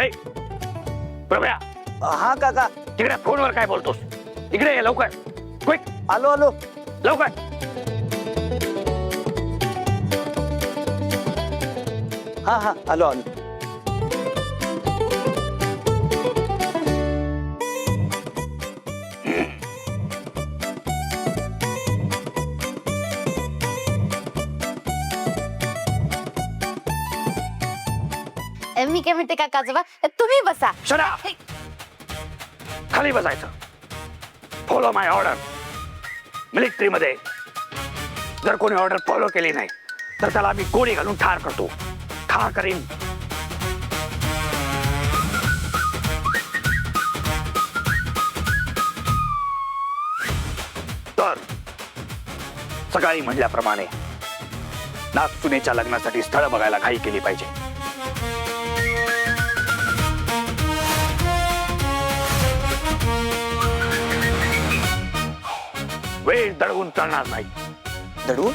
ए प्रभ्या, हा काका. तिकडे फोनवर काय बोलतोस? इकडे ये लवकर. क्विक, आलो आलो. लवकर. हा हा आलो आलो. मी काय म्हणते काका आजोबा, तुम्ही बसा. Shut up. खाली बसायचं. फॉलो माय ऑर्डर. मिलिटरी मध्ये जर कोणी ऑर्डर फॉलो केली नाही तर त्याला मी गोळी घालून ठार करतो. ठार करीन. तर सकाळी म्हटल्याप्रमाणे नागसुनेच्या लग्नासाठी स्थळ बघायला घाई केली पाहिजे. वेळ दडवून चालणार नाही. दडू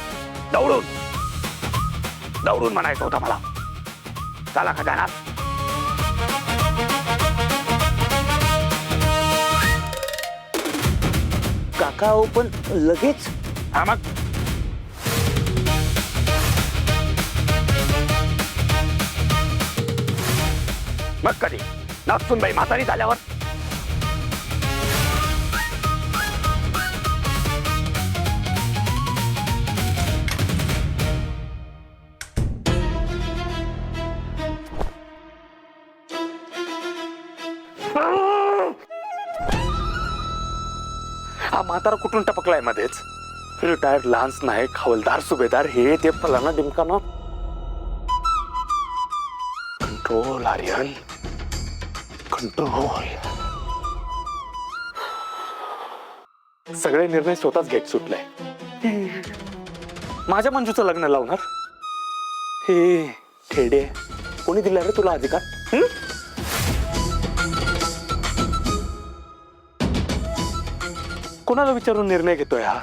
दौडून दौडून म्हणायचं होतं मला. चला का जाणार? काका हो पण लगेच. हा मग मग कधी? नागसूनबाई म्हातारी झाल्यावर? हा म्हातारा कुठून टपकलाय मध्येच? रिटायर्ड लान्स नायक, हवलदार, सुभेदार, हे ते फलाना डिमकाना. Control Aryan, control. सगळे निर्णय स्वतःच घेत सुटलाय. माझ्या मंजूचं लग्न लावणार? हे खेडे कोणी दिला रे तुला अधिकार? कोणाला विचारून निर्णय घेतोय हा?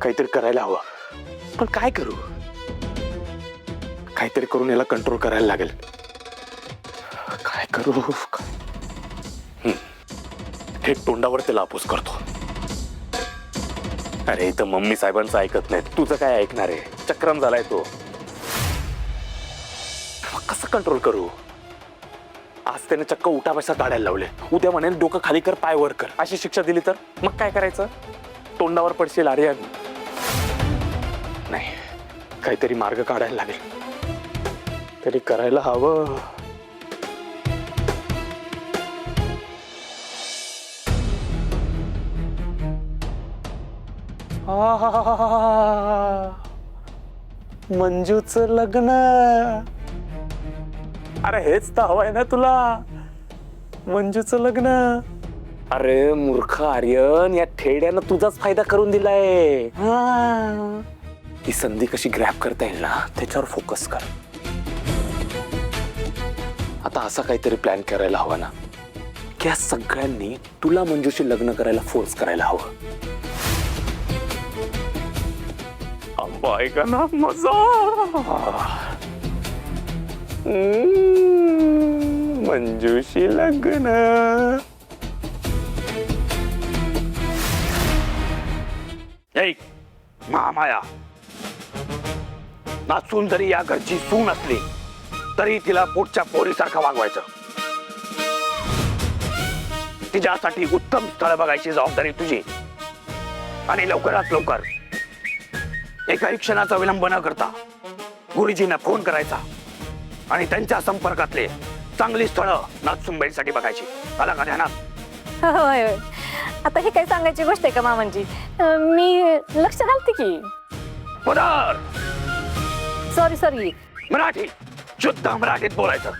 काहीतरी करायला हवं, पण काय करू? काहीतरी करून याला कंट्रोल करायला लागेल. काय करू? हे तोंडावर त्याला अपोज करतो. अरे इथं मम्मी साहेबांचं ऐकत नाही, तुझं काय ऐकणार आहे? चक्रम झालाय तो. कसं कंट्रोल करू? आज त्याने चक्क उठा बसा काढायला लावले. उद्या म्हणेल डोकं खाली कर, पाय वर कर. अशी शिक्षा दिली तर मग काय करायचं? तोंडावर पडशील आर्यन. नाही, काहीतरी मार्ग काढायला लागेल. तरी करायला हवं. मंजूचं लग्न. अरे हेच तर हवंय ना तुला, मंजूचं लग्न. अरे मूर्ख आर्यन, या ठेड्यानं तुझाच फायदा करून दिलाय. ही संधी कशी ग्रॅब करता येईल ना, त्याच्यावर फोकस कर. आता असा काहीतरी प्लॅन करायला हवा ना की या सगळ्यांनी तुला मंजूशी लग्न करायला फोर्स करायला हवं. आंबा आहे का ना मजा. मंजूशी लग्न. एक महामाया नाचून जरी या घरची सून असली तरी तिला पोटच्या पोरीसारखं वागवायचं. तिच्यासाठी उत्तम स्थळ बघायची जबाबदारी तुझी. आणि लवकरात लवकर एकाही क्षणाचा विलंब न करता गुरुजींना फोन करायचा आणि त्यांच्या संपर्कातले चांगली स्थळं नाचसुंबाईसाठी बघायची. आला का ध्यानात? होय होय. आता हे काय सांगायची गोष्ट आहे का मामांजी? मी लक्ष घालते की. पदार. Sorry sorry. मराठी, शुद्ध मराठीत बोलायचं.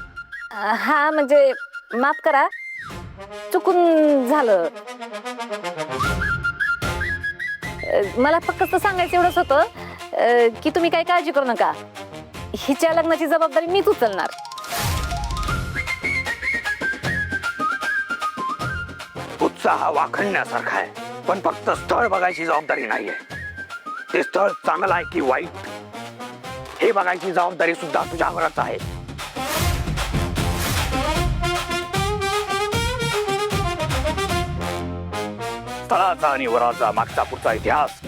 हा म्हणजे माफ करा, चुकून झालं. मला फक्त सांगायचं एवढंच होतं की तुम्ही काही काळजी करू नका. हिच्या लग्नाची जबाबदारी मीच उचलणार. उत्साह वाखणण्यासारखा आहे, पण फक्त स्थळ बघायची जबाबदारी नाहीये. ते स्थळ चांगलं आहे की वाईट हे बघायची जबाबदारी सुद्धा तुझ्यावरच आहे. स्थळाचा आणि वराचा मागचा पुढचा इतिहास